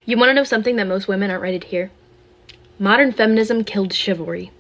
You want to know something that most women aren't ready to hear? Modern feminism killed chivalry.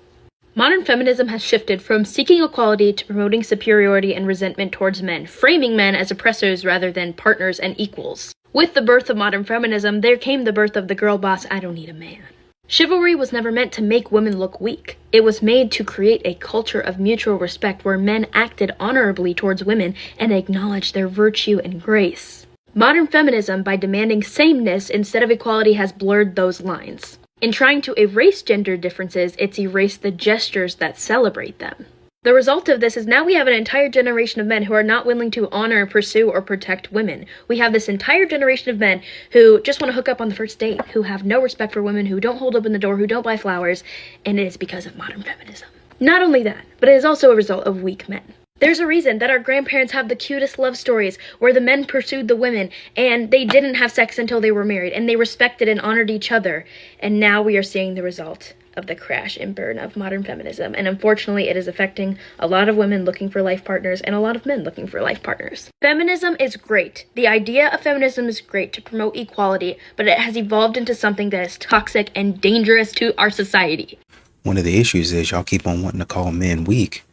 Modern feminism has shifted from seeking equality to promoting superiority and resentment towards men, framing men as oppressors rather than partners and equals. With the birth of modern feminism, there came the birth of the girl boss, I don't need a man. Chivalry was never meant to make women look weak. It was made to create a culture of mutual respect where men acted honorably towards women and acknowledged their virtue and grace. Modern feminism, by demanding sameness instead of equality, has blurred those lines. In trying to erase gender differences, it's erased the gestures that celebrate them. The result of this is now we have an entire generation of men who are not willing to honor, pursue, or protect women. We have this entire generation of men who just want to hook up on the first date, who have no respect for women, who don't hold open the door, who don't buy flowers, and it is because of modern feminism. Not only that, but it is also a result of weak men. There's a reason that our grandparents have the cutest love stories where the men pursued the women and they didn't have sex until they were married and they respected and honored each other. And now we are seeing the result of the crash and burn of modern feminism. And unfortunately, it is affecting a lot of women looking for life partners and a lot of men looking for life partners. Feminism is great. The idea of feminism is great to promote equality, but it has evolved into something that is toxic and dangerous to our society. One of the issues is y'all keep on wanting to call men weak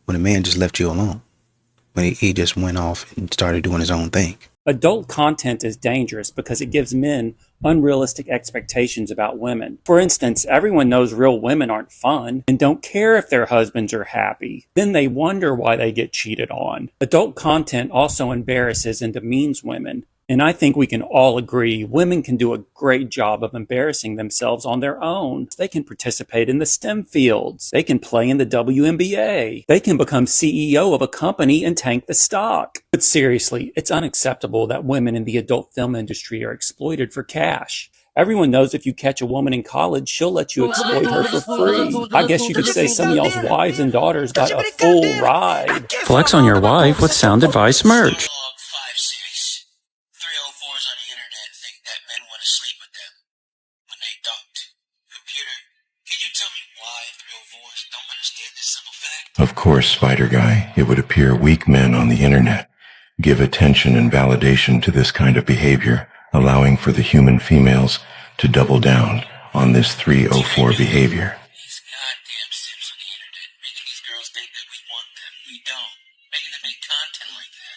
when a man just left you alone, when he just went off and started doing his own thing. Adult content is dangerous because it gives men unrealistic expectations about women. For instance, everyone knows real women aren't fun and don't care if their husbands are happy. Then they wonder why they get cheated on. Adult content also embarrasses and demeans women. And I think we can all agree women can do a great job of embarrassing themselves on their own. They can participate in the STEM fields. They can play in the WNBA. They can become CEO of a company and tank the stock. But seriously, it's unacceptable that women in the adult film industry are exploited for cash. Everyone knows if you catch a woman in college, she'll let you exploit her for free. I guess you could say some of y'all's wives and daughters got a full ride. Flex on your wife with Sound Advice merch. Of course, Spider Guy, it would appear weak men on the internet give attention and validation to this kind of behavior, allowing for the human females to double down on this 304 behavior. These goddamn simps on the internet making these girls think that we want them. We don't. Making them make content like that.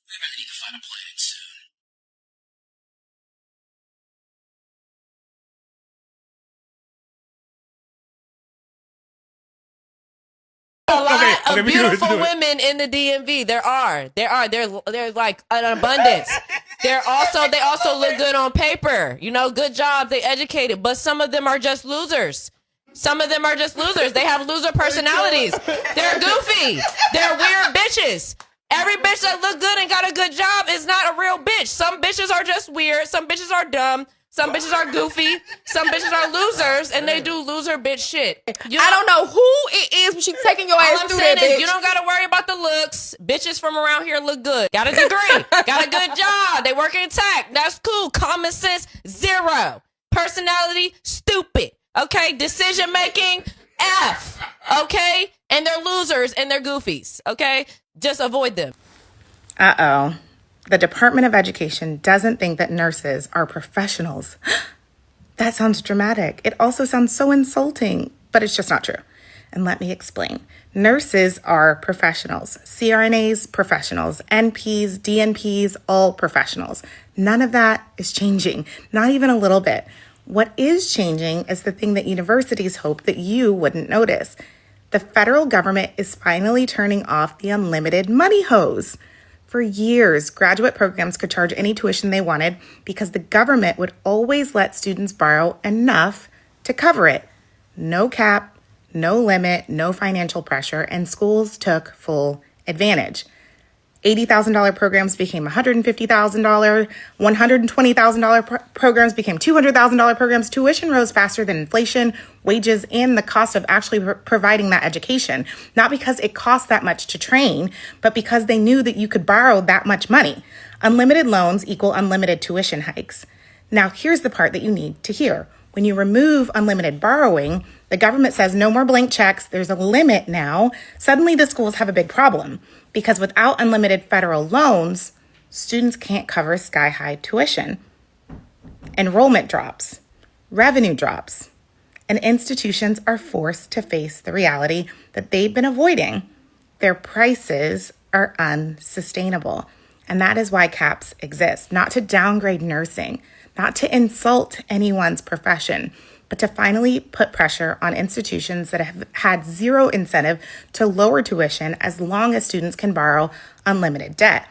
We really need to find a plan soon. A lot of beautiful women in the DMV. There are. There's like an abundance. They also look good on paper. You know, good job. They educated, but some of them are just losers. They have loser personalities. They're goofy. They're weird bitches. Every bitch that look good and got a good job is not a real bitch. Some bitches are just weird. Some bitches are dumb. Some bitches are goofy. Some bitches are losers, and they do loser bitch shit. I don't know who it is, but she's taking your ass through that, bitch. You don't gotta worry about the looks. Bitches from around here look good. Got a degree. Got a good job. They work in tech. That's cool. Common sense, zero. Personality, stupid. Okay? Decision making, F. Okay? And they're losers and they're goofies. Okay? Just avoid them. Uh-oh. The Department of Education doesn't think that nurses are professionals. That sounds dramatic. It also sounds so insulting, but it's just not true. And let me explain. Nurses are professionals. CRNAs, professionals. NPs, DNPs, all professionals. None of that is changing, not even a little bit. What is changing is the thing that universities hope that you wouldn't notice. The federal government is finally turning off the unlimited money hose. For years, graduate programs could charge any tuition they wanted because the government would always let students borrow enough to cover it. No cap, no limit, no financial pressure, and schools took full advantage. $80,000 programs became $150,000, $120,000 programs became $200,000 programs. Tuition rose faster than inflation, wages, and the cost of actually providing that education. Not because it cost that much to train, but because they knew that you could borrow that much money. Unlimited loans equal unlimited tuition hikes. Now, here's the part that you need to hear. When you remove unlimited borrowing, the government says no more blank checks, there's a limit now. Suddenly the schools have a big problem because without unlimited federal loans, students can't cover sky-high tuition. Enrollment drops, revenue drops, and institutions are forced to face the reality that they've been avoiding. Their prices are unsustainable. And that is why caps exist, not to downgrade nursing, not to insult anyone's profession, but to finally put pressure on institutions that have had zero incentive to lower tuition as long as students can borrow unlimited debt.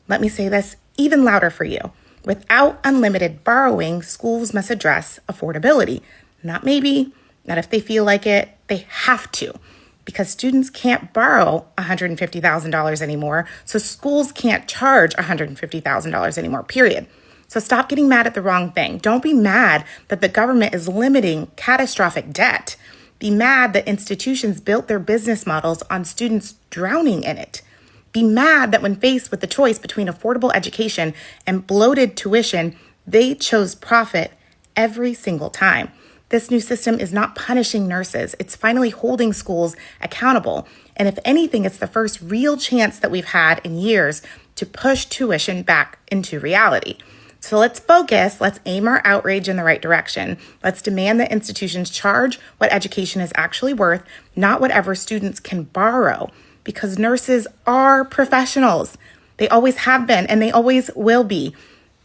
Let me say this even louder for you. Without unlimited borrowing, schools must address affordability. Not maybe, not if they feel like it, they have to. Because students can't borrow $150,000 anymore, so schools can't charge $150,000 anymore, period. So stop getting mad at the wrong thing. Don't be mad that the government is limiting catastrophic debt. Be mad that institutions built their business models on students drowning in it. Be mad that when faced with the choice between affordable education and bloated tuition, they chose profit every single time. This new system is not punishing nurses. It's finally holding schools accountable. And if anything, it's the first real chance that we've had in years to push tuition back into reality. So let's focus, let's aim our outrage in the right direction. Let's demand that institutions charge what education is actually worth, not whatever students can borrow, because nurses are professionals. They always have been, and they always will be.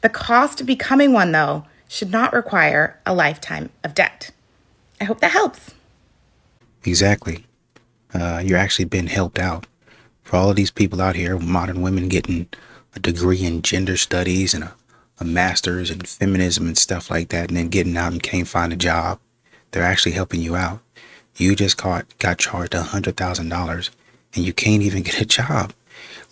The cost of becoming one, though, should not require a lifetime of debt. I hope that helps. Exactly. You're actually being helped out. For all of these people out here, modern women getting a degree in gender studies and a master's in feminism and stuff like that, and then getting out and can't find a job, they're actually helping you out. You just got charged $100,000 and you can't even get a job.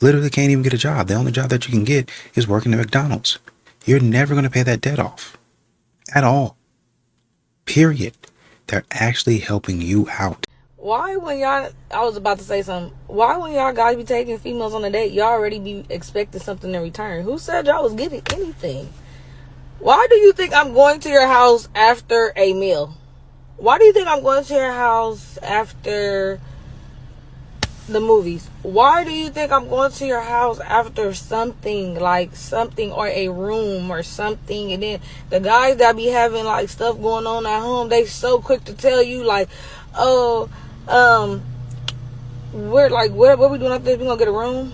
Literally can't even get a job. The only job that you can get is working at McDonald's. You're never going to pay that debt off. At all. Period. They're actually helping you out. Why when y'all, I was about to say something. Why when y'all guys be taking females on a date, y'all already be expecting something in return? Who said y'all was getting anything? Why do you think I'm going to your house after a meal? Why do you think I'm going to your house after the movies? Why do you think I'm going to your house after something or a room or something? And then the guys that be having like stuff going on at home, they so quick to tell you like, oh, we're like, what we doing up there? We gonna get a room?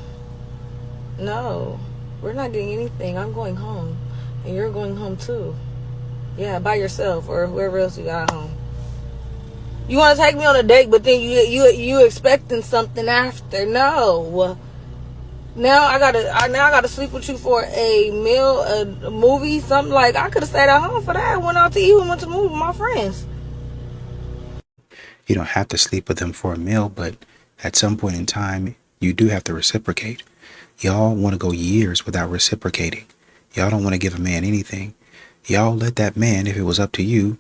No, we're not getting anything. I'm going home, and you're going home too. Yeah, by yourself or whoever else you got at home. You want to take me on a date, but then you expecting something after? No. Now I gotta sleep with you for a meal, a movie, something like. I could have stayed at home for that. Went out to eat and went to the movie with my friends. You don't have to sleep with them for a meal, but at some point in time, you do have to reciprocate. Y'all want to go years without reciprocating. Y'all don't want to give a man anything. Y'all let that man, if it was up to you,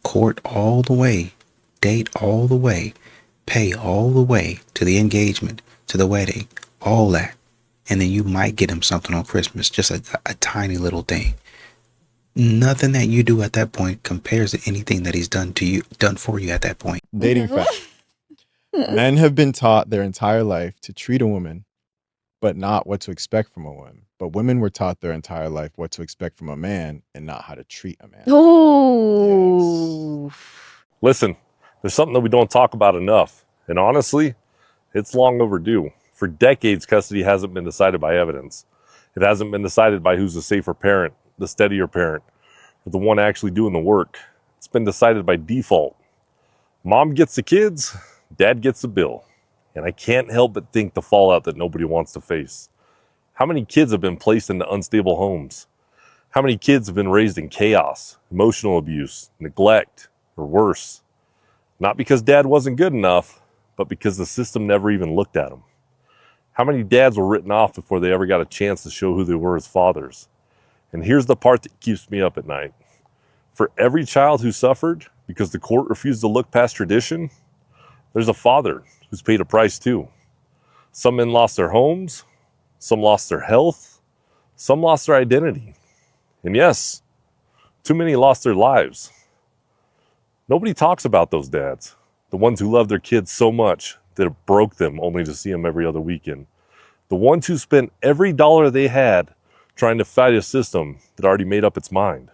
court all the way, date all the way, pay all the way to the engagement, to the wedding, all that. And then you might get him something on Christmas, just a tiny little thing. Nothing that you do at that point compares to anything that he's done for you at that point. Dating fact. Men have been taught their entire life to treat a woman, but not what to expect from a woman. But women were taught their entire life what to expect from a man and not how to treat a man. Oh. Yes. Listen, there's something that we don't talk about enough. And honestly, it's long overdue. For decades, custody hasn't been decided by evidence. It hasn't been decided by who's the safer parent, the steadier parent, or the one actually doing the work. It's been decided by default. Mom gets the kids, dad gets the bill. And I can't help but think the fallout that nobody wants to face. How many kids have been placed into unstable homes? How many kids have been raised in chaos, emotional abuse, neglect, or worse? Not because dad wasn't good enough, but because the system never even looked at them. How many dads were written off before they ever got a chance to show who they were as fathers? And here's the part that keeps me up at night. For every child who suffered because the court refused to look past tradition, there's a father who's paid a price too. Some men lost their homes, some lost their health, some lost their identity. And yes, too many lost their lives. Nobody talks about those dads, the ones who loved their kids so much that it broke them only to see them every other weekend. The ones who spent every dollar they had trying to fight a system that already made up its mind.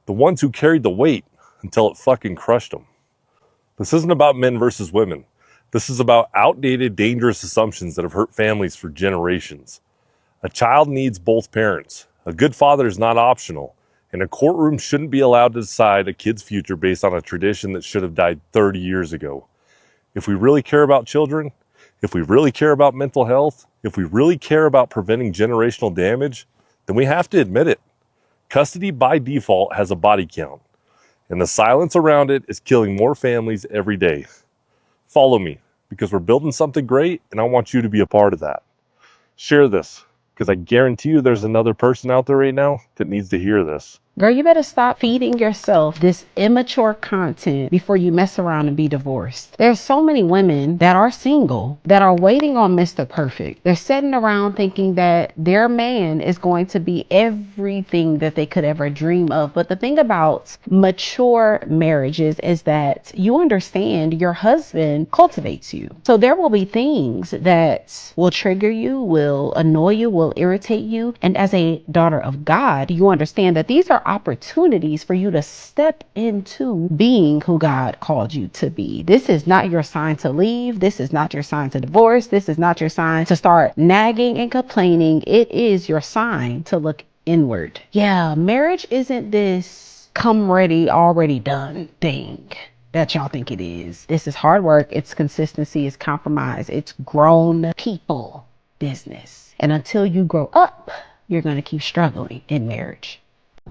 The ones who carried the weight until it fucking crushed them. This isn't about men versus women. This is about outdated, dangerous assumptions that have hurt families for generations. A child needs both parents. A good father is not optional. And a courtroom shouldn't be allowed to decide a kid's future based on a tradition that should have died 30 years ago. If we really care about children, if we really care about mental health, if we really care about preventing generational damage, then we have to admit it. Custody by default has a body count, and the silence around it is killing more families every day. Follow me, because we're building something great, and I want you to be a part of that. Share this, because I guarantee you there's another person out there right now that needs to hear this. Girl, you better stop feeding yourself this immature content before you mess around and be divorced. There's so many women that are single that are waiting on Mr. Perfect. They're sitting around thinking that their man is going to be everything that they could ever dream of. But the thing about mature marriages is that you understand your husband cultivates you. So there will be things that will trigger you, will annoy you, will irritate you. And as a daughter of God, you understand that these are opportunities for you to step into being who God called you to be. This is not your sign to leave. This is not your sign to divorce. This is not your sign to start nagging and complaining. It is your sign to look inward. Yeah, marriage isn't this come ready, already done thing that y'all think it is. This is hard work. It's consistency. It's compromise. It's grown people business. And until you grow up, you're going to keep struggling in marriage.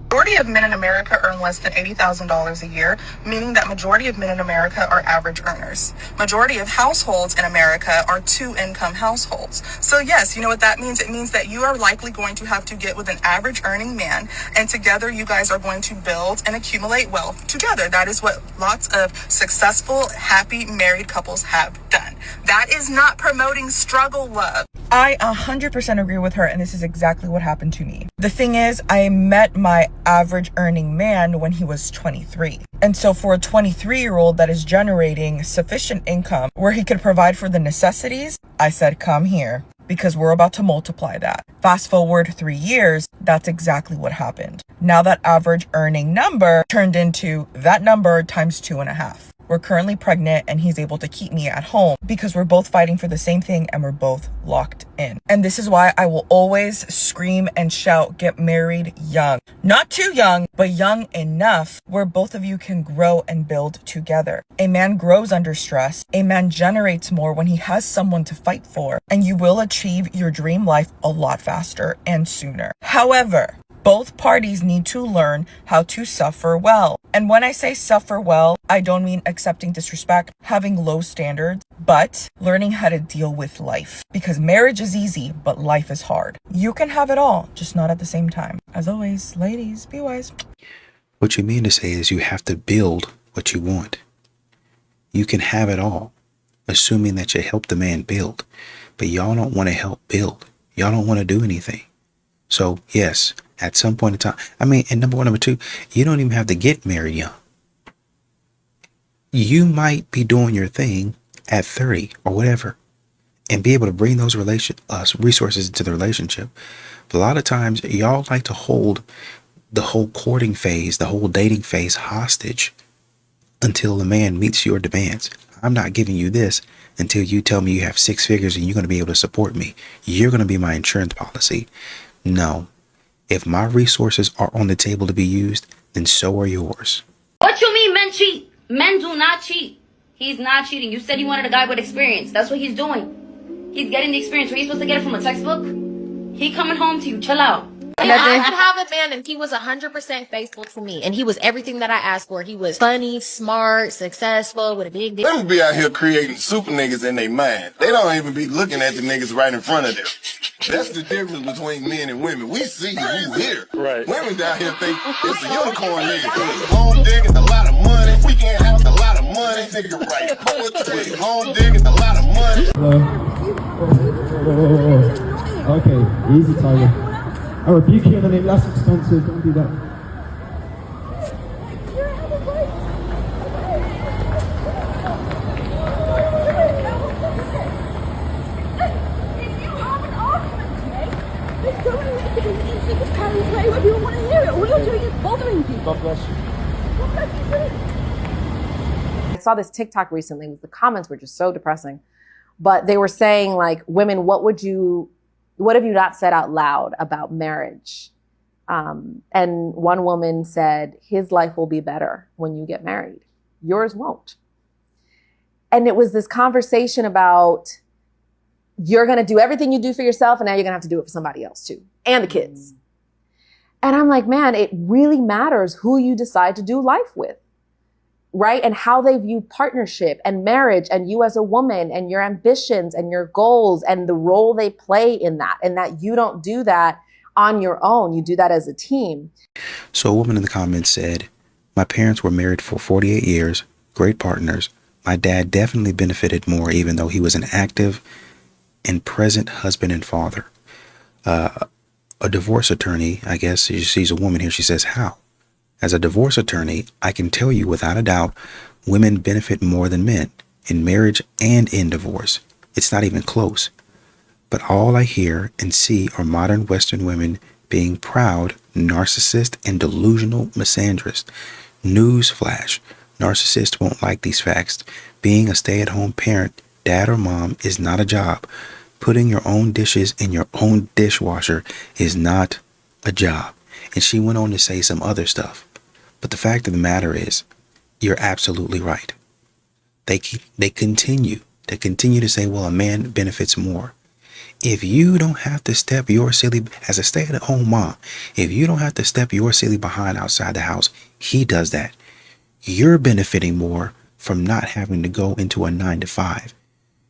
Majority of men in America earn less than $80,000 a year, meaning that majority of men in America are average earners. Majority of households in America are two-income households. So yes, you know what that means? It means that you are likely going to have to get with an average earning man, and together you guys are going to build and accumulate wealth together. That is what lots of successful, happy married couples have done. That is not promoting struggle love. I 100% agree with her, and this is exactly what happened to me. The thing is, I met my average earning man when he was 23. And so for a 23-year-old that is generating sufficient income where he could provide for the necessities, I said, come here, because we're about to multiply that. Fast forward 3 years, that's exactly what happened. Now that average earning number turned into that number times 2.5. We're currently pregnant, and he's able to keep me at home because we're both fighting for the same thing and we're both locked in. And this is why I will always scream and shout, get married young. Not too young, but young enough where both of you can grow and build together. A man grows under stress. A man generates more when he has someone to fight for, and you will achieve your dream life a lot faster and sooner. However, both parties need to learn how to suffer well. And when I say suffer well, I don't mean accepting disrespect, having low standards, but learning how to deal with life. Because marriage is easy, but life is hard. You can have it all, just not at the same time. As always, ladies, be wise. What you mean to say is you have to build what you want. You can have it all, assuming that you help the man build. But y'all don't want to help build. Y'all don't want to do anything. So, yes, at some point in time, and number one, number two, you don't even have to get married young. You might be doing your thing at 30 or whatever and be able to bring those resources into the relationship. But a lot of times, y'all like to hold the whole courting phase, the whole dating phase hostage until the man meets your demands. I'm not giving you this until you tell me you have 6 figures and you're going to be able to support me. You're going to be my insurance policy. No. If my resources are on the table to be used, then so are yours. What you mean men cheat? Men do not cheat. He's not cheating. You said you wanted a guy with experience. That's what he's doing. He's getting the experience. Were you supposed to get it from a textbook? He coming home to you. Chill out. And I could have a man and he was 100% faithful to me. And he was everything that I asked for. He was funny, smart, successful, with a big dick. Women be out here creating super niggas in their mind. They don't even be looking at the niggas right in front of them. That's the difference between men and women. We see you here. Right. Women down here think it's a unicorn nigga. Home digging, a lot of money. We can't have a lot of money. Nigga write poetry. Home digging, a lot of money. Okay, easy, Tiger. I rebuke you in the name. That's expensive. Don't do that. God bless you. I saw this TikTok recently. The comments were just so depressing, but they were saying like, women, what have you not said out loud about marriage? And one woman said, his life will be better when you get married. Yours won't. And it was this conversation about, you're going to do everything you do for yourself, and now you're going to have to do it for somebody else too, and the kids. And I'm like, man, it really matters who you decide to do life with, right? And how they view partnership and marriage and you as a woman and your ambitions and your goals and the role they play in that, and that you don't do that on your own. You do that as a team. So a woman in the comments said, my parents were married for 48 years, great partners. My dad definitely benefited more, even though he was an active and present husband and father. A divorce attorney, I guess she's a woman here. She says, how? As a divorce attorney, I can tell you without a doubt, women benefit more than men in marriage and in divorce. It's not even close. But all I hear and see are modern Western women being proud, narcissist, and delusional misandrists. Newsflash, narcissists won't like these facts. Being a stay-at-home parent, dad or mom, is not a job. Putting your own dishes in your own dishwasher is not a job. And she went on to say some other stuff. But the fact of the matter is, you're absolutely right. They continue to say, well, a man benefits more. If you don't have to step your silly, as a stay-at-home mom, if you don't have to step your silly behind outside the house, he does that. You're benefiting more from not having to go into a 9-to-5.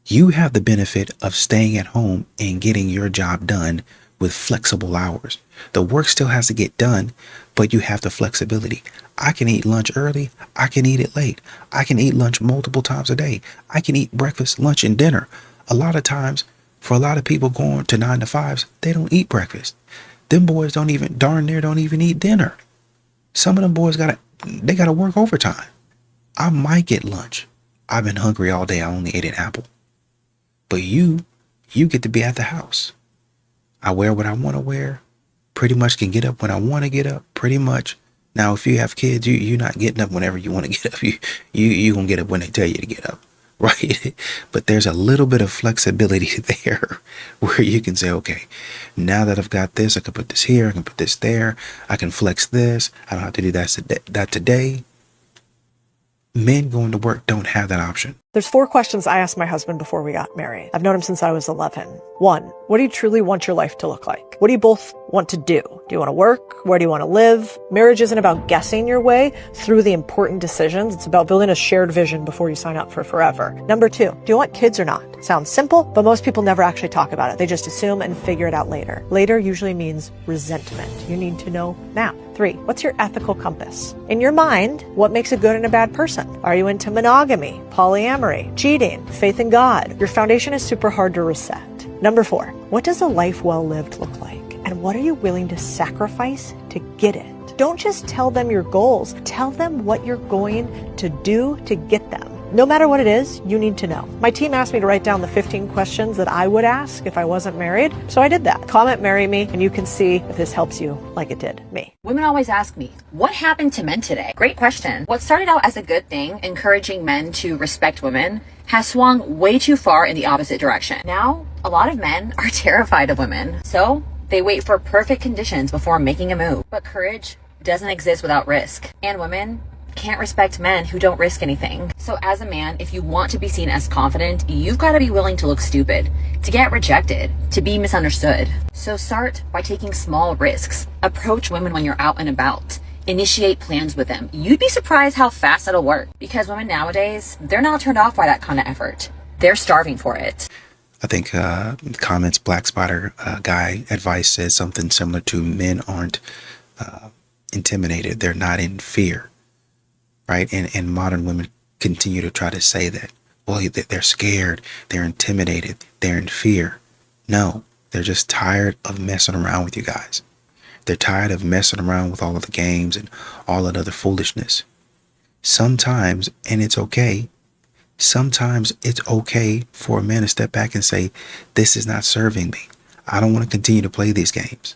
You have the benefit of staying at home and getting your job done with flexible hours. The work still has to get done, but you have the flexibility. I can eat lunch early. I can eat it late. I can eat lunch multiple times a day. I can eat breakfast, lunch, and dinner. A lot of times, for a lot of people going to 9-to-5s, they don't eat breakfast. Them boys don't even eat dinner. Some of them boys gotta work overtime. I might get lunch. I've been hungry all day. I only ate an apple. But you get to be at the house. I wear what I want to wear. Pretty much can get up when I want to get up. Pretty much. Now, if you have kids, you're not getting up whenever you want to get up. You gonna get up when they tell you to get up, right? But there's a little bit of flexibility there where you can say, okay, now that I've got this, I can put this here, I can put this there, I can flex this. I don't have to do that today. Men going to work don't have that option. There's 4 questions I asked my husband before we got married. I've known him since I was 11. 1, what do you truly want your life to look like? What do you both want to do? Do you want to work? Where do you want to live? Marriage isn't about guessing your way through the important decisions. It's about building a shared vision before you sign up for forever. Number 2, do you want kids or not? Sounds simple, but most people never actually talk about it. They just assume and figure it out later. Later usually means resentment. You need to know now. 3, what's your ethical compass? In your mind, what makes a good and a bad person? Are you into monogamy, polyamory, cheating, faith in God? Your foundation is super hard to reset. Number 4, what does a life well lived look like? And what are you willing to sacrifice to get it? Don't just tell them your goals. Tell them what you're going to do to get them. No matter what it is, you need to know. My team asked me to write down the 15 questions that I would ask if I wasn't married, so I did that. Comment marry me, and you can see if this helps you like it did me. Women always ask me, what happened to men today? Great question. What started out as a good thing, encouraging men to respect women, has swung way too far in the opposite direction. Now, a lot of men are terrified of women, so they wait for perfect conditions before making a move. But courage doesn't exist without risk, and women can't respect men who don't risk anything. So as a man, if you want to be seen as confident, you've got to be willing to look stupid, to get rejected, to be misunderstood. So start by taking small risks. Approach women when you're out and about. Initiate plans with them. You'd be surprised how fast it'll work, because women nowadays, they're not turned off by that kind of effort. They're starving for it. I think comments Black Spider guy advice says something similar to men aren't intimidated. They're not in fear. Right. And modern women continue to try to say that, well, they're scared, they're intimidated, they're in fear. No, they're just tired of messing around with you guys. They're tired of messing around with all of the games and all that other foolishness. Sometimes, and it's okay, sometimes it's okay for a man to step back and say, this is not serving me. I don't want to continue to play these games.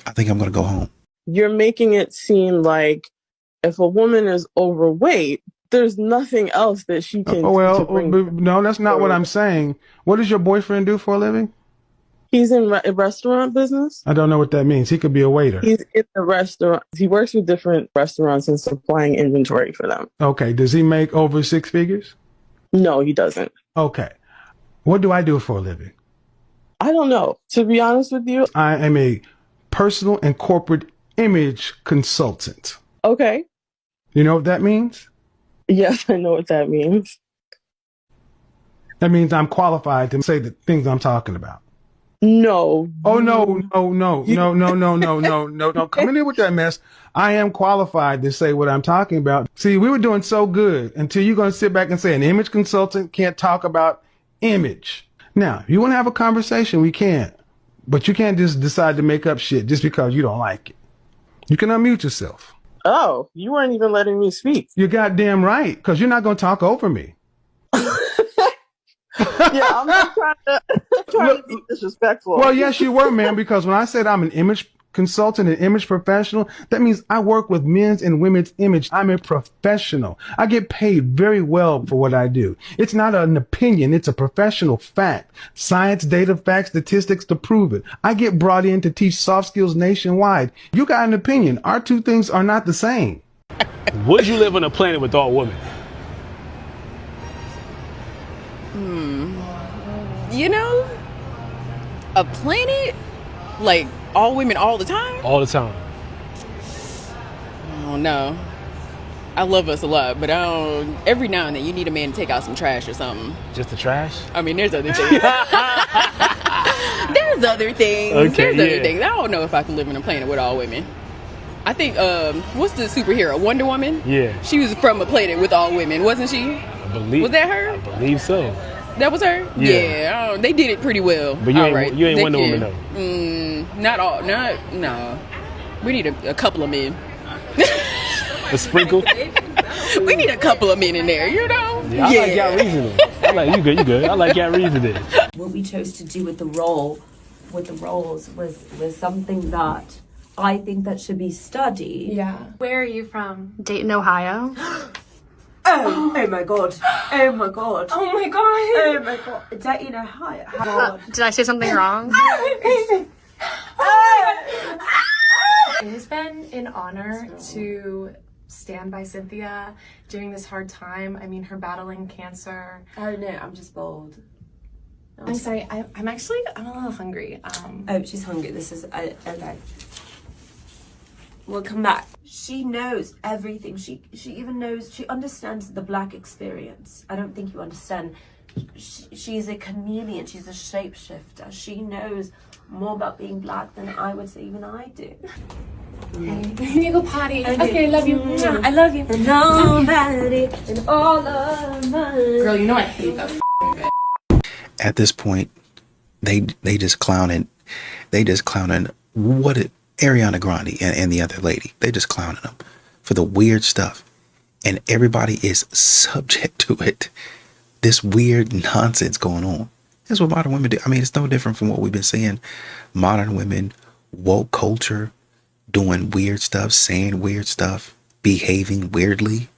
I think I'm going to go home. You're making it seem like If a woman is overweight, there's nothing else that she can to bring. No, that's not what I'm saying. What does your boyfriend do for a living? He's in restaurant business. I don't know what that means. He could be a waiter. He's in the restaurant. He works with different restaurants and supplying inventory for them. Okay. Does he make over 6 figures? No, he doesn't. Okay. What do I do for a living? I don't know. To be honest with you, I am a personal and corporate image consultant. Okay. You know what that means? Yes, I know what that means. That means I'm qualified to say the things I'm talking about. No. Oh, no. Come in here with that mess. I am qualified to say what I'm talking about. See, we were doing so good until you're going to sit back and say an image consultant can't talk about image. Now, if you want to have a conversation, we can. But you can't just decide to make up shit just because you don't like it. You can unmute yourself. Oh, you weren't even letting me speak. You're goddamn right, because you're not going to talk over me. Yeah, I'm not trying to be disrespectful. Well, yes, you were, man, because when I said I'm an image consultant, an image professional, that means I work with men's and women's image. I'm a professional. I get paid very well for what I do. It's not an opinion. It's a professional fact. Science, data, facts, statistics to prove it. I get brought in to teach soft skills nationwide. You got an opinion. Our two things are not the same. Would you live on a planet with all women? You know, a planet, like all women all the time? All the time. I don't know. I love us a lot, but I don't. Every now and then you need a man to take out some trash or something. Just the trash? I mean, there's other things. There's other things. Okay, There's other yeah. things. I don't know if I can live in a planet with all women. I think, what's the superhero? Wonder Woman? Yeah. She was from a planet with all women, wasn't she? I believe. Was that her? I believe so. That was her? Yeah. They did it pretty well. But you All ain't right. you ain't They Wonder can. Woman though. Not all. No. We need a couple of men. A sprinkle. We need a couple of men in there, you know? Yeah, I like y'all reasoning. I like you good. I like y'all reasoning. What we chose to do with the roles was something that I think that should be studied. Yeah. Where are you from? Dayton, Ohio. Oh my god. Oh my god. Oh my god. Oh my god. Dayton, Ohio. Did I say something wrong? It has been an honor to stand by Cynthia during this hard time. I mean, her battling cancer. Oh no, I'm just bold. I'm sorry, I'm a little hungry. Oh, she's hungry. This is okay. We'll come back. She knows everything. She even knows. She understands the black experience. I don't think you understand. She's a chameleon. She's a shapeshifter. She knows more about being black than I would say even I do. Okay, we need to go potty. Okay, I love you. I love you. Nobody in all of my Girl, you know I hate that bitch. At this point, they just clowning. They just clowning Ariana Grande and the other lady. They just clowning them for the weird stuff, and everybody is subject to it. This weird nonsense going on. That's what modern women do. I mean, it's no different from what we've been seeing. Modern women, woke culture, doing weird stuff, saying weird stuff, behaving weirdly.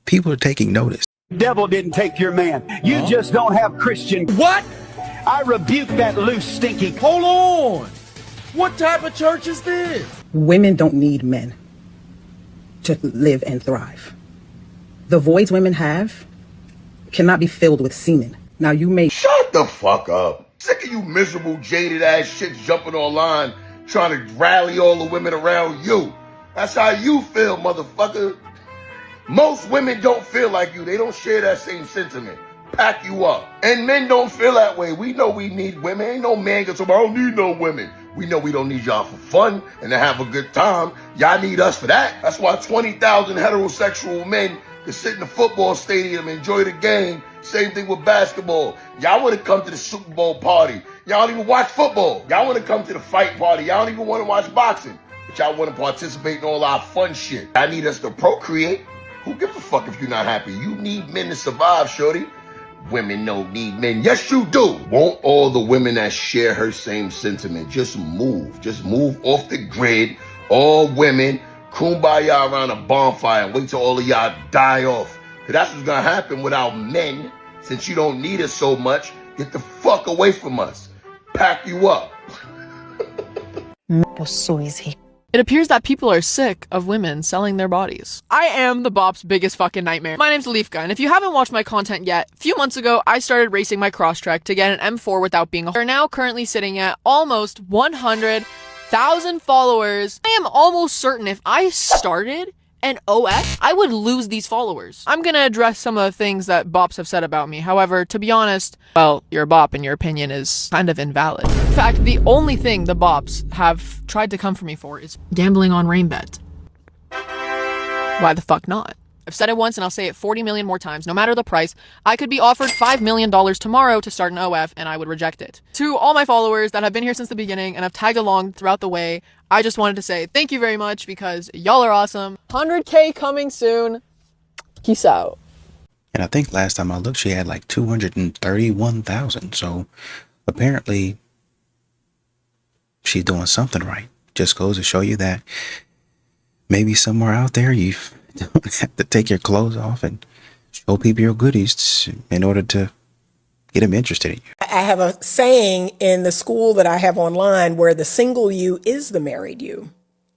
People are taking notice. Devil didn't take your man. You just don't have Christian. What? I rebuke that loose, stinky. Hold on. What type of church is this? Women don't need men to live and thrive. The voids women have cannot be filled with semen. Now you may Shut the fuck up. Sick of you miserable, jaded ass shits jumping online trying to rally all the women around you. That's how you feel, motherfucker. Most women don't feel like you. They don't share that same sentiment. Pack you up. And men don't feel that way. We know we need women. Ain't no man gonna say, I don't need no women. We know we don't need y'all for fun and to have a good time. Y'all need us for that. That's why 20,000 heterosexual men can sit in the football stadium and enjoy the game. Same thing with basketball. Y'all want to come to the Super Bowl party. Y'all don't even watch football. Y'all want to come to the fight party. Y'all don't even want to watch boxing. But y'all want to participate in all our fun shit. I need us to procreate. Who gives a fuck if you're not happy? You need men to survive, shorty. Women don't need men. Yes, you do. Want all the women that share her same sentiment. Just move. Just move off the grid. All women, kumbaya around a bonfire and wait till all of y'all die off. Cause that's what's gonna happen without men. Since you don't need us so much, get the fuck away from us. Pack you up. It appears that people are sick of women selling their bodies. I am the Bop's biggest fucking nightmare. My name's Leafka, and if you haven't watched my content yet, a few months ago, I started racing my Crosstrek to get an M4 without being a We're now currently sitting at almost 100,000 followers. I am almost certain if I started an OF, I would lose these followers. I'm gonna address some of the things that Bops have said about me. However, to be honest, well, you're a Bop and your opinion is kind of invalid. In fact, the only thing the Bops have tried to come for me for is gambling on Rainbet. Why the fuck not? I've said it once and I'll say it 40 million more times. No matter the price, I could be offered $5 million tomorrow to start an OF and I would reject it. To all my followers that have been here since the beginning and have tagged along throughout the way, I just wanted to say thank you very much because y'all are awesome. 100K coming soon. Peace out. And I think last time I looked, she had like 231,000. So apparently she's doing something right. Just goes to show you that maybe somewhere out there you don't have to take your clothes off and show people your goodies in order to get them interested in you. I have a saying in the school that I have online where the single you is the married you,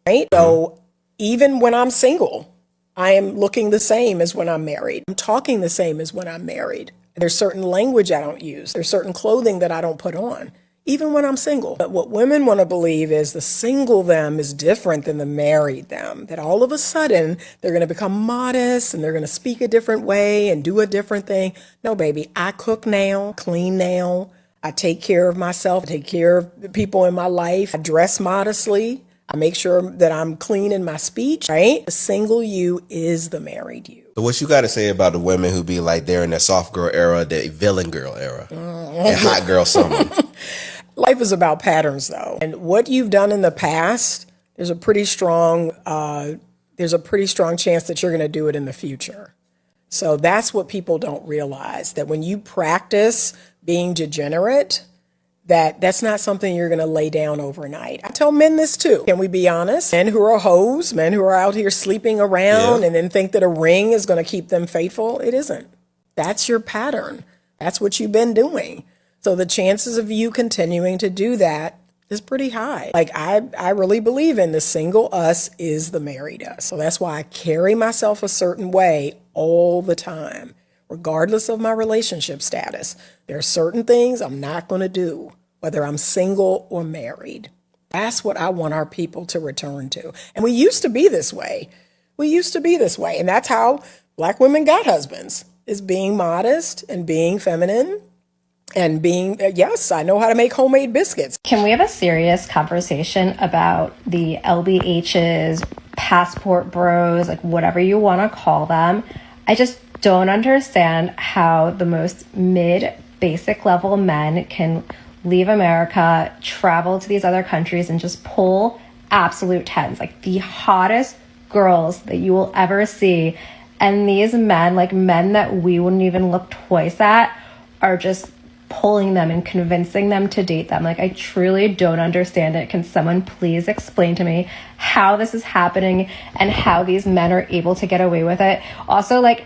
right? So even when I'm single, I am looking the same as when I'm married. I'm talking the same as when I'm married. There's certain language I don't use. There's certain clothing that I don't put on, even when I'm single. But what women want to believe is the single them is different than the married them, that all of a sudden they're going to become modest and they're going to speak a different way and do a different thing. No, baby, I cook now, clean now. I take care of myself, I take care of the people in my life. I dress modestly. I make sure that I'm clean in my speech, right? The single you is the married you. So what you got to say about the women who be like they're in the soft girl era, the villain girl era, and hot girl summer? Life is about patterns, though. And what you've done in the past, there's a pretty strong chance that you're going to do it in the future. So that's what people don't realize, that when you practice being degenerate, that's not something you're going to lay down overnight. I tell men this too. Can we be honest? Men who are hoes, men who are out here sleeping around and then think that a ring is going to keep them faithful. It isn't. That's your pattern. That's what you've been doing. So the chances of you continuing to do that is pretty high. Like I really believe in the single us is the married us. So that's why I carry myself a certain way all the time, regardless of my relationship status. There are certain things I'm not going to do, whether I'm single or married. That's what I want our people to return to. And we used to be this way. And that's how Black women got husbands, is being modest and being feminine. And being, yes, I know how to make homemade biscuits. Can we have a serious conversation about the LBHs, passport bros, like whatever you want to call them? I just don't understand how the most basic level men can leave America, travel to these other countries and just pull absolute tens, like the hottest girls that you will ever see. And these men, like men that we wouldn't even look twice at, are just pulling them and convincing them to date them. Like, I truly don't understand it. Can someone please explain to me how this is happening and how these men are able to get away with it? Also, like,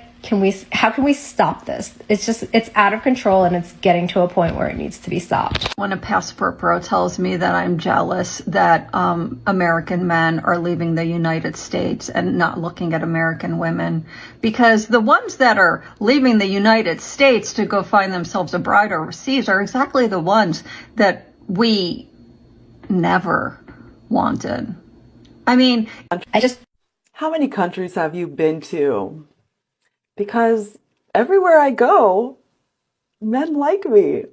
how can we stop this? It's out of control and it's getting to a point where it needs to be stopped. When a passport bro tells me that I'm jealous that American men are leaving the United States and not looking at American women, because the ones that are leaving the United States to go find themselves a bride overseas are exactly the ones that we never wanted. I mean, How many countries have you been to? Because everywhere I go, men like me.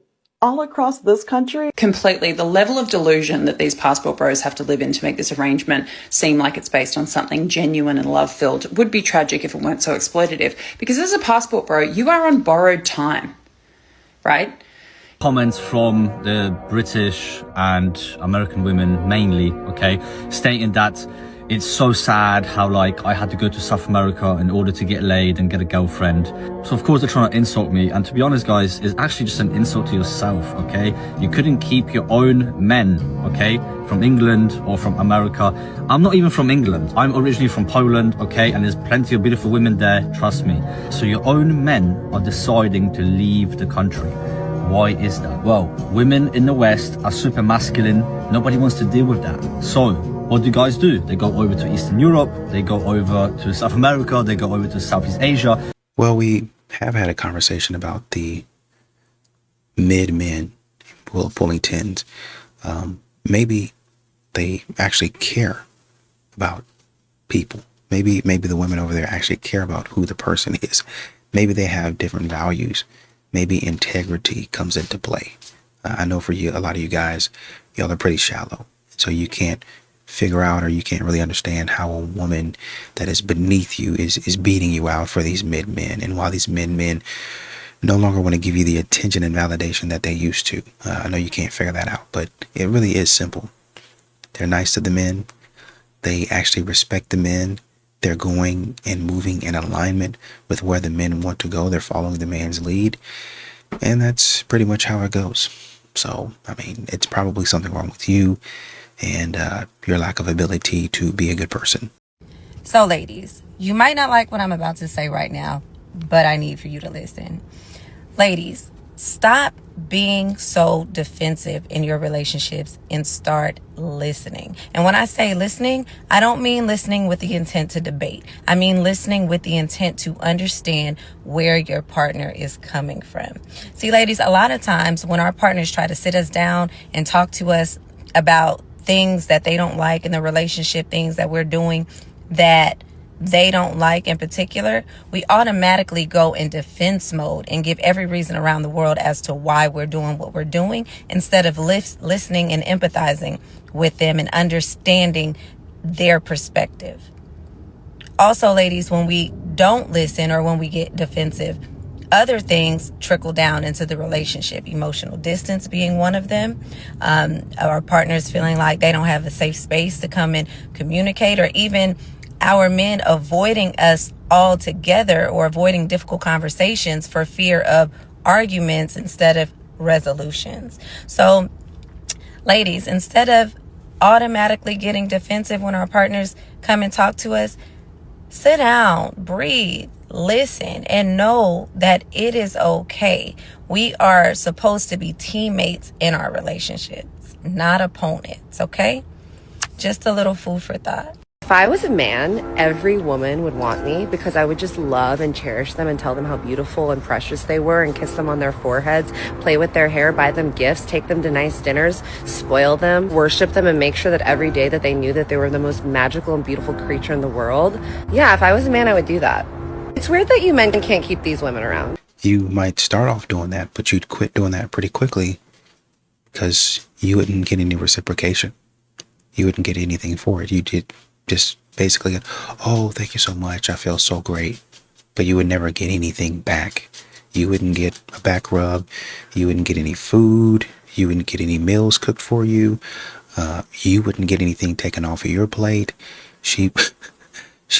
All across this country. Completely. The level of delusion that these passport bros have to live in to make this arrangement seem like it's based on something genuine and love-filled would be tragic if it weren't so exploitative. Because as a passport bro, you are on borrowed time, right? Comments from the British and American women mainly, okay, stating that It's so sad how like I had to go to South America in order to get laid and get a girlfriend. So of course they're trying to insult me. And to be honest, guys, it's actually just an insult to yourself, okay? You couldn't keep your own men, okay, from England or from America. I'm not even from England. I'm originally from Poland, okay? And there's plenty of beautiful women there, trust me. So your own men are deciding to leave the country. Why is that? Well, women in the West are super masculine. Nobody wants to deal with that. So what do guys do? They go over to Eastern Europe, they go over to South America, they go over to Southeast Asia. Well, we have had a conversation about the men pulling tens. Maybe they actually care about people. Maybe the women over there actually care about who the person is. Maybe they have different values. Maybe integrity comes into play. I know for you, a lot of you guys, y'all are pretty shallow. So you can't figure out, or you can't really understand how a woman that is beneath you is beating you out for these men. And while these men no longer want to give you the attention and validation that they used to. I know you can't figure that out, but it really is simple. They're nice to the men. They actually respect the men. They're going and moving in alignment with where the men want to go. They're following the man's lead. And that's pretty much how it goes. So, I mean, it's probably something wrong with you and your lack of ability to be a good person. So, ladies, you might not like what I'm about to say right now, but I need for you to listen. Ladies, stop being so defensive in your relationships and start listening. And when I say listening, I don't mean listening with the intent to debate. I mean listening with the intent to understand where your partner is coming from. See, ladies, a lot of times when our partners try to sit us down and talk to us about things that they don't like in the relationship, things that we're doing that they don't like in particular, we automatically go in defense mode and give every reason around the world as to why we're doing what we're doing, instead of listening and empathizing with them and understanding their perspective. Also, ladies, when we don't listen or when we get defensive, other things trickle down into the relationship. Emotional distance being one of them. Our partners feeling like they don't have a safe space to come and communicate, or even our men avoiding us altogether or avoiding difficult conversations for fear of arguments instead of resolutions. So, ladies, instead of automatically getting defensive when our partners come and talk to us, sit down, breathe, listen, and know that it is okay. We are supposed to be teammates in our relationships, not opponents, okay? Just a little food for thought. If I was a man, every woman would want me because I would just love and cherish them and tell them how beautiful and precious they were and kiss them on their foreheads, play with their hair, buy them gifts, take them to nice dinners, spoil them, worship them, and make sure that every day that they knew that they were the most magical and beautiful creature in the world. Yeah, if I was a man, I would do that. It's weird that you men can't keep these women around. You might start off doing that, but you'd quit doing that pretty quickly because you wouldn't get any reciprocation. You wouldn't get anything for it. You did just basically, oh, thank you so much, I feel so great. But you would never get anything back. You wouldn't get a back rub. You wouldn't get any food. You wouldn't get any meals cooked for you. You wouldn't get anything taken off of your plate. She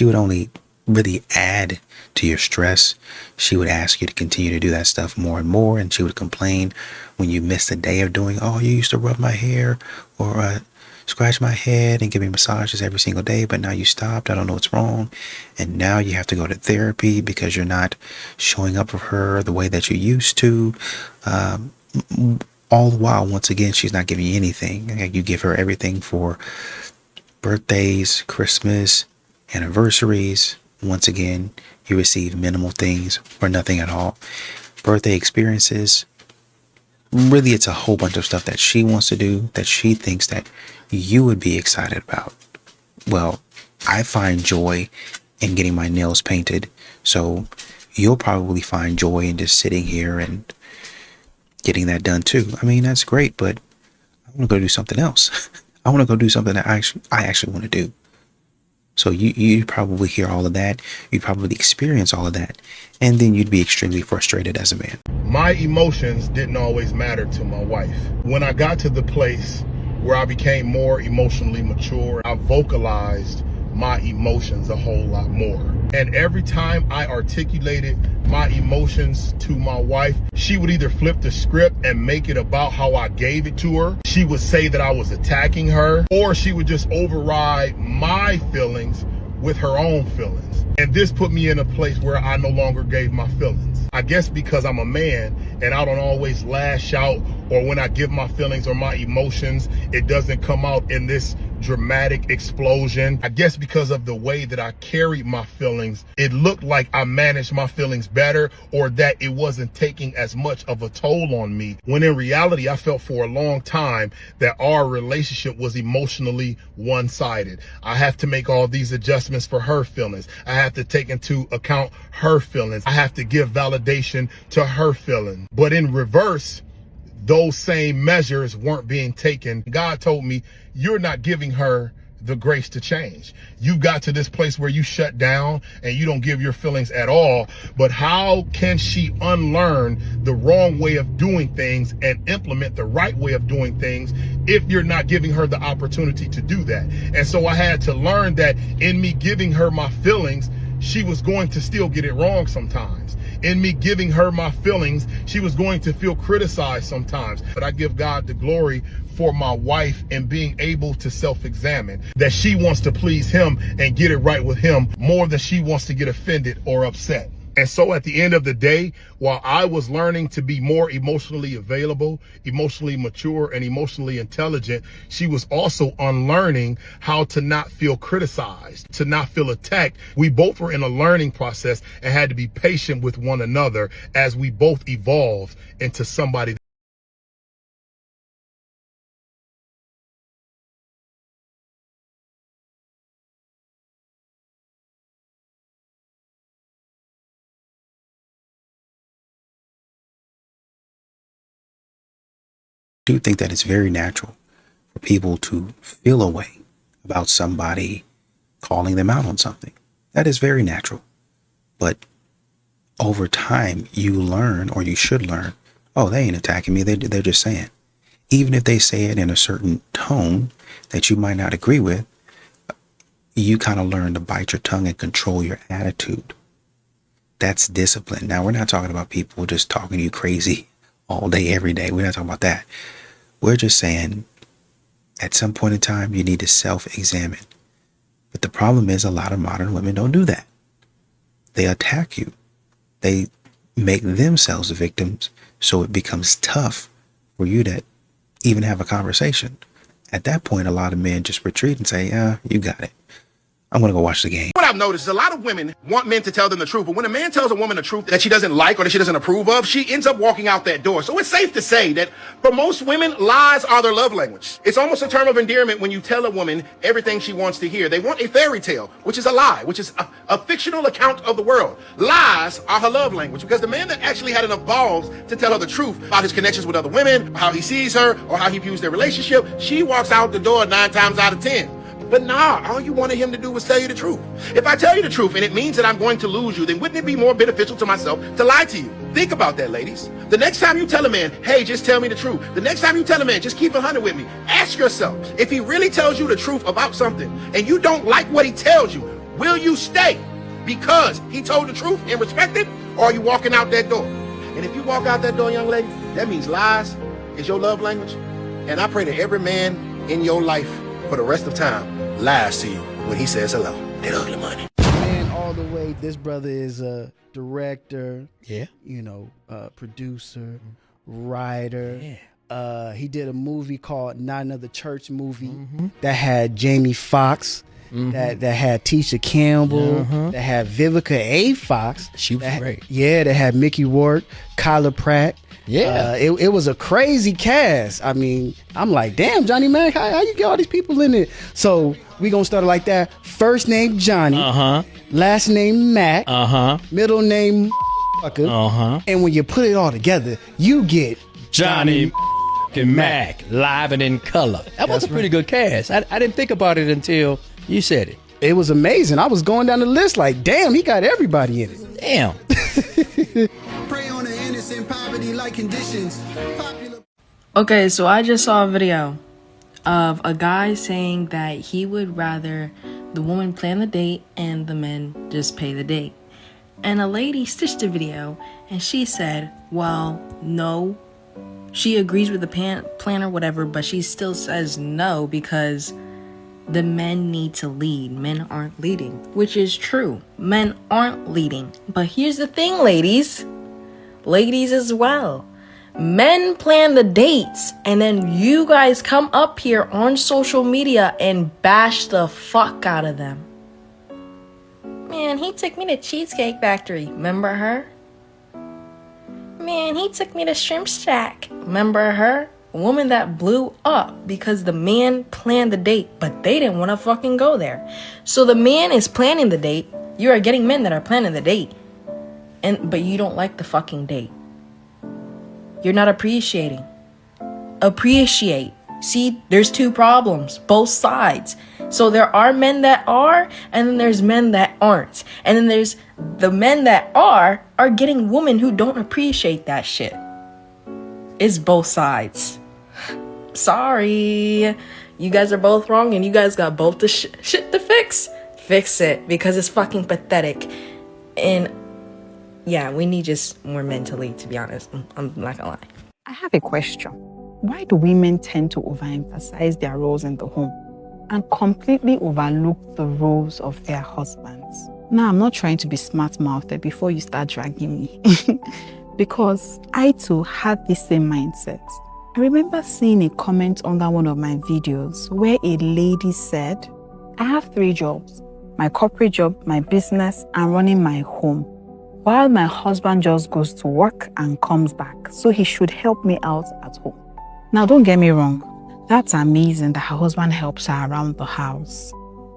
would only really add to your stress. She would ask you to continue to do that stuff more and more, and she would complain when you missed a day of doing, oh, you used to rub my hair or scratch my head and give me massages every single day, but now you stopped. I don't know what's wrong. And now you have to go to therapy because you're not showing up for her the way that you used to. All the while, once again, she's not giving you anything. You give her everything for birthdays, Christmas, anniversaries. Once again, you receive minimal things or nothing at all. Birthday experiences. Really, it's a whole bunch of stuff that she wants to do that she thinks that you would be excited about. Well, I find joy in getting my nails painted, so you'll probably find joy in just sitting here and getting that done too. I mean, that's great, but I want to go do something else. I want to go do something that I actually want to do. So you probably hear all of that. You'd probably experience all of that. And then you'd be extremely frustrated as a man. My emotions didn't always matter to my wife. When I got to the place where I became more emotionally mature, I vocalized my emotions a whole lot more. And every time I articulated my emotions to my wife, she would either flip the script and make it about how I gave it to her. She would say that I was attacking her, or she would just override my feelings with her own feelings. And this put me in a place where I no longer gave my feelings. I guess because I'm a man and I don't always lash out, or when I give my feelings or my emotions, it doesn't come out in this dramatic explosion. I guess because of the way that I carried my feelings, it looked like I managed my feelings better, or that it wasn't taking as much of a toll on me, when in reality I felt for a long time that our relationship was emotionally one-sided. I have to make all these adjustments for her feelings. I have to take into account her feelings. I have to give validation to her feelings. But in reverse, those same measures weren't being taken. God told me, you're not giving her the grace to change. You've got to this place where you shut down and you don't give your feelings at all. But how can she unlearn the wrong way of doing things and implement the right way of doing things if you're not giving her the opportunity to do that? And so I had to learn that in me giving her my feelings, she was going to still get it wrong sometimes. In me giving her my feelings, she was going to feel criticized sometimes. But I give God the glory for my wife and being able to self-examine, that she wants to please him and get it right with him more than she wants to get offended or upset. And so at the end of the day, while I was learning to be more emotionally available, emotionally mature, and emotionally intelligent, she was also unlearning how to not feel criticized, to not feel attacked. We both were in a learning process and had to be patient with one another as we both evolved into somebody. I do think that it's very natural for people to feel a way about somebody calling them out on something. That is very natural. But over time, you learn, or you should learn, oh, they ain't attacking me. They're just saying. Even if they say it in a certain tone that you might not agree with, you kind of learn to bite your tongue and control your attitude. That's discipline. Now, we're not talking about people just talking to you crazy all day, every day. We're not talking about that. We're just saying at some point in time, you need to self-examine. But the problem is a lot of modern women don't do that. They attack you. They make themselves the victims, so it becomes tough for you to even have a conversation. At that point, a lot of men just retreat and say, you got it. I'm going to go watch the game. What I've noticed is a lot of women want men to tell them the truth, but when a man tells a woman the truth that she doesn't like or that she doesn't approve of, she ends up walking out that door. So it's safe to say that for most women, lies are their love language. It's almost a term of endearment when you tell a woman everything she wants to hear. They want a fairy tale, which is a lie, which is a fictional account of the world. Lies are her love language, because the man that actually had enough balls to tell her the truth about his connections with other women, how he sees her, or how he views their relationship, she walks out the door 9 times out of 10. But nah, all you wanted him to do was tell you the truth. If I tell you the truth and it means that I'm going to lose you, then wouldn't it be more beneficial to myself to lie to you? Think about that, ladies. The next time you tell a man, hey, just tell me the truth. The next time you tell a man, just keep 100 with me. Ask yourself, if he really tells you the truth about something and you don't like what he tells you, will you stay because he told the truth and respect it? Or are you walking out that door? And if you walk out that door, young lady, that means lies is your love language. And I pray that every man in your life for the rest of time lies to you when he says hello. That ugly money. Man, all the way, this brother is a director, producer, writer. Yeah. He did a movie called Not Another Church Movie that had Jamie Foxx, that had Tisha Campbell, that had Vivica A. Fox. She was great. Yeah, that had Mickey Rourke, Kyla Pratt. Yeah. It was a crazy cast. I mean, I'm like, damn, Johnny Mac, how you get all these people in it? So we gonna start it like that. First name Johnny. Last name Mac. Middle name and when you put it all together, you get Johnny and Mac, live and in color. That was a pretty good cast. I didn't think about it until you said it. It was amazing. I was going down the list like, damn, he got everybody in it. Damn. Prey on the innocent, poverty-like conditions. Okay, so I just saw a video of a guy saying that he would rather The woman planned the date and the men just pay the date. And a lady stitched a video and she said, well, no, she agrees with the plan or whatever, but she still says no because the men need to lead. Men aren't leading, which is true. Men aren't leading. But here's the thing, ladies as well. Men plan the dates and then you guys come up here on social media and bash the fuck out of them. Man, he took me to Cheesecake Factory. Remember her? Man, he took me to Shrimp Shack. Remember her? A woman that blew up because the man planned the date, but they didn't want to fucking go there. So the man is planning the date. You are getting men that are planning the date. But you don't like the fucking date. You're not appreciating. Appreciate. See, there's two problems, both sides. So there are men that are, and then there's men that aren't. And then there's the men that are getting women who don't appreciate that shit. It's both sides. Sorry. You guys are both wrong and you guys got both the shit to fix. Fix it because it's fucking pathetic. And yeah, we need just more men to lead, to be honest. I'm not gonna lie. I have a question. Why do women tend to overemphasize their roles in the home and completely overlook the roles of their husbands? Now, I'm not trying to be smart-mouthed before you start dragging me. Because I too had the same mindset. I remember seeing a comment under one of my videos where a lady said, I have 3 jobs, my corporate job, my business, and running my home, while my husband just goes to work and comes back, so he should help me out at home. Now, don't get me wrong, that's amazing that her husband helps her around the house.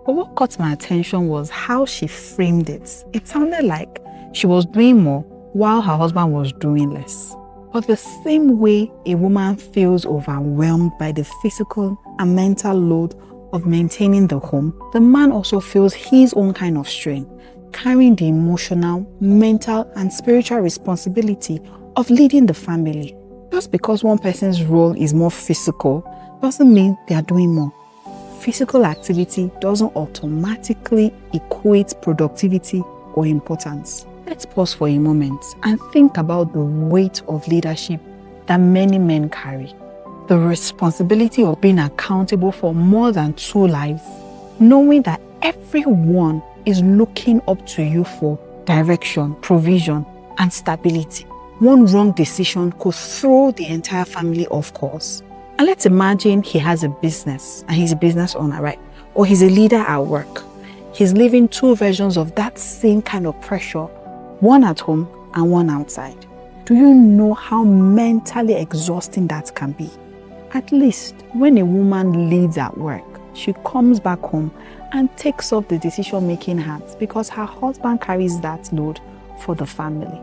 But what caught my attention was how she framed it. It sounded like she was doing more while her husband was doing less. But the same way a woman feels overwhelmed by the physical and mental load of maintaining the home, the man also feels his own kind of strain, carrying the emotional, mental, and spiritual responsibility of leading the family. Just because one person's role is more physical doesn't mean they are doing more. Physical activity doesn't automatically equate productivity or importance. Let's pause for a moment and think about the weight of leadership that many men carry. The responsibility of being accountable for more than 2 lives, knowing that everyone is looking up to you for direction, provision, and stability. One wrong decision could throw the entire family off course. And let's imagine he has a business and he's a business owner, right? Or he's a leader at work. He's living 2 versions of that same kind of pressure, one at home and one outside. Do you know how mentally exhausting that can be? At least when a woman leads at work, she comes back home and takes up the decision-making hat because her husband carries that load for the family.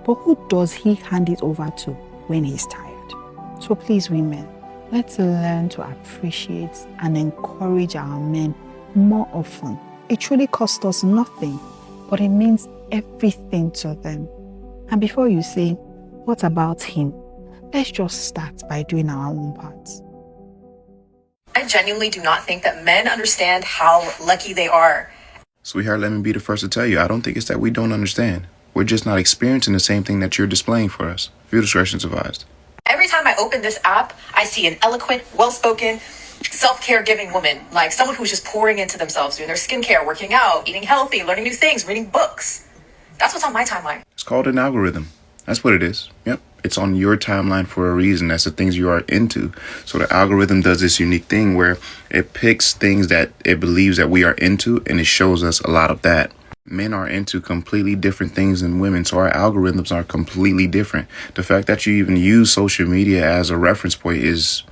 But who does he hand it over to when he's tired? So please, women, let's learn to appreciate and encourage our men more often. It truly costs us nothing, but it means everything to them. And before you say, what about him? Let's just start by doing our own parts. I genuinely do not think that men understand how lucky they are. Sweetheart, let me be the first to tell you, I don't think it's that we don't understand. We're just not experiencing the same thing that you're displaying for us. Field discretion is advised. Every time I open this app, I see an eloquent, well-spoken, self-care giving woman, like someone who's just pouring into themselves, doing their skincare, working out, eating healthy, learning new things, reading books. That's what's on my timeline. It's called an algorithm. That's what it is. Yep. It's on your timeline for a reason. That's the things you are into. So the algorithm does this unique thing where it picks things that it believes that we are into, and it shows us a lot of that. Men are into completely different things than women, so our algorithms are completely different. The fact that you even use social media as a reference point it's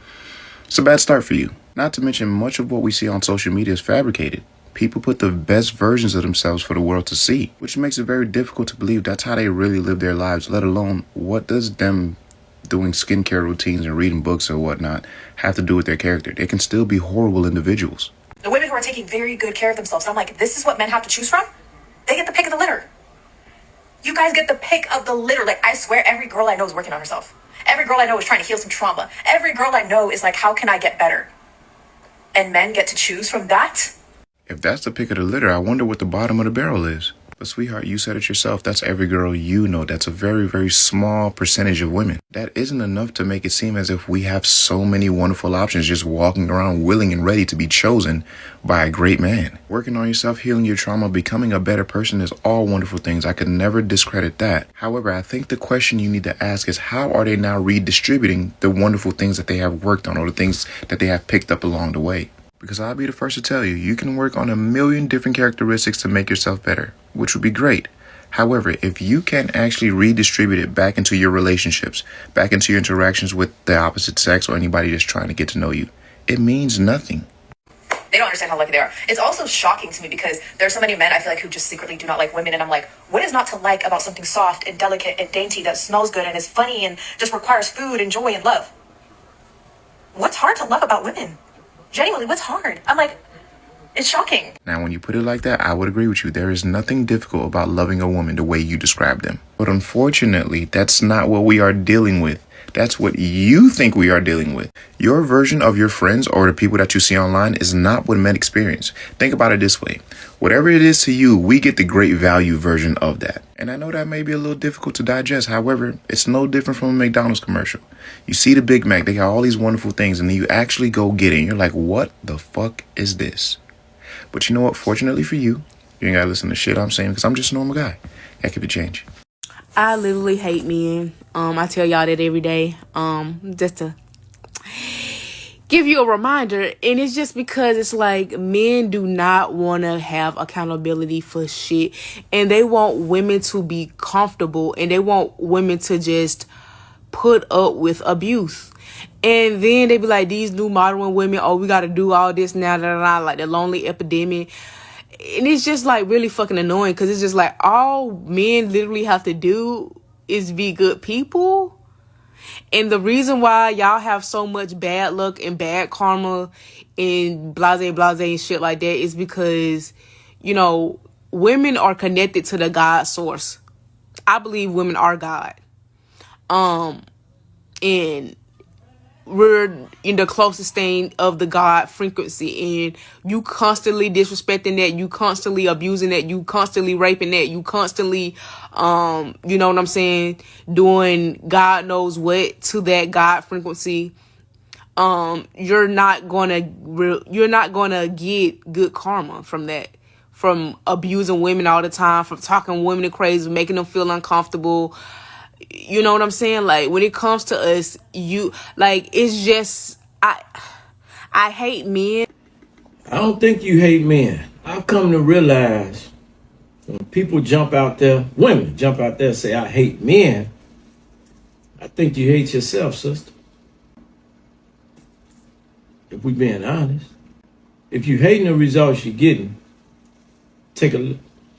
a bad start for you. Not to mention, much of what we see on social media is fabricated. People put the best versions of themselves for the world to see, which makes it very difficult to believe that's how they really live their lives, let alone what does them doing skincare routines and reading books or whatnot have to do with their character. They can still be horrible individuals. The women who are taking very good care of themselves, I'm like, this is what men have to choose from? They get the pick of the litter. You guys get the pick of the litter. Like, I swear every girl I know is working on herself. Every girl I know is trying to heal some trauma. Every girl I know is like, how can I get better? And men get to choose from that? If that's the pick of the litter, I wonder what the bottom of the barrel is. But sweetheart, you said it yourself. That's every girl you know. That's a very, very small percentage of women. That isn't enough to make it seem as if we have so many wonderful options just walking around willing and ready to be chosen by a great man. Working on yourself, healing your trauma, becoming a better person is all wonderful things. I could never discredit that. However, I think the question you need to ask is, how are they now redistributing the wonderful things that they have worked on or the things that they have picked up along the way? Because I'll be the first to tell you, you can work on a million different characteristics to make yourself better, which would be great. However, if you can't actually redistribute it back into your relationships, back into your interactions with the opposite sex or anybody that's trying to get to know you, it means nothing. They don't understand how lucky they are. It's also shocking to me because there are so many men I feel like who just secretly do not like women, and I'm like, what is not to like about something soft and delicate and dainty that smells good and is funny and just requires food and joy and love? What's hard to love about women? Genuinely, what's hard? I'm like, it's shocking. Now, when you put it like that, I would agree with you. There is nothing difficult about loving a woman the way you describe them. But unfortunately, that's not what we are dealing with. That's what you think we are dealing with. Your version of your friends or the people that you see online is not what men experience. Think about it this way. Whatever it is to you, we get the great value version of that. And I know that may be a little difficult to digest. However, it's no different from a McDonald's commercial. You see the Big Mac, they got all these wonderful things, and then you actually go get it. And you're like, what the fuck is this? But you know what? Fortunately for you, you ain't gotta listen to shit I'm saying because I'm just a normal guy. That could be changed. I literally hate men. I tell y'all that every day. Just to give you a reminder. And it's just because it's like men do not want to have accountability for shit. And they want women to be comfortable. And they want women to just put up with abuse. And then they be like, these new modern women, oh, we got to do all this now, like the lonely epidemic. And it's just like really fucking annoying because it's just like all men literally have to do is be good people. And the reason why y'all have so much bad luck and bad karma and blase and shit like that is because, you know, women are connected to the God source. I believe women are God. And we're in the closest thing of the God frequency, and you constantly disrespecting that, you constantly abusing that, you constantly raping that, you constantly, you know what I'm saying, doing God knows what to that God frequency. You're not gonna get good karma from that, from abusing women all the time, from talking women crazy, making them feel uncomfortable. You know what I'm saying? Like, when it comes to us, it's just, I hate men. I don't think you hate men. I've come to realize when people jump out there, women jump out there and say, I hate men, I think you hate yourself, sister. If we're being honest. If you hating the results you're getting, take a look.